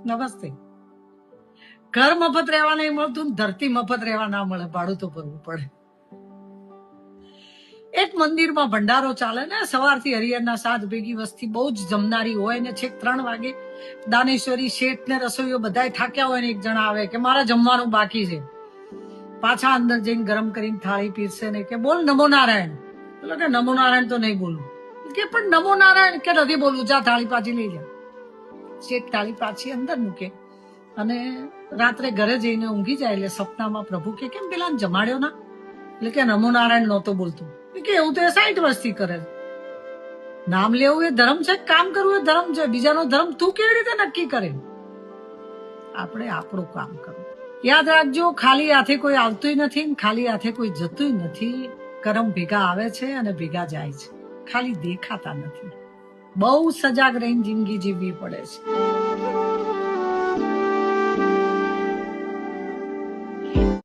નમસ્તે. ઘર મફત રહેવા નહીં મળતું, ધરતી મફત રહેવા ના મળે, ભાડું તો ભરવું પડે. એક મંદિરમાં ભંડારો ચાલે ને, સવારથી હરિહરના સાત ભેગી વસ્તી બહુ જ જમનારી હોય ને છેક 3 વાગે દાનેશ્વરી શેઠ ને રસોઈઓ બધા થાક્યા હોય ને એક જણા આવે કે મારા જમવાનું બાકી છે. પાછા અંદર જઈને ગરમ કરીને થાળી પીરસે ને કે બોલ નમો નારાયણ. એટલે કે નમો નારાયણ તો નહીં બોલું. કે પણ નમો નારાયણ કે નથી બોલવું, જા થાળી પાછી લઈ જા. શેઠ થાળી પાછી અંદર મૂકે અને રાત્રે ઘરે જઈને ઊંઘી જાય એટલે સપનામાં પ્રભુ કે કેમ પેલા જમાડ્યો ના? એટલે કે નમો નારાયણ નહોતો બોલતો. કે એવું તો એ 60 વર્ષથી કરે છે. નામ લેવું એ ધર્મ છે, કામ કરવું એ ધર્મ છે. બીજાનો ધર્મ તું કેવી રીતે નક્કી કરે? આપણે આપણું કામ કરવું. યાદ રાખજો, ખાલી હાથે કોઈ આવતું નથી, ખાલી હાથે કોઈ જતું નથી. કરમ ભેગા આવે છે અને ભેગા જાય છે, ખાલી દેખાતા નથી. બહુ સજાગ રહીને જિંદગી જીવવી પડે છે.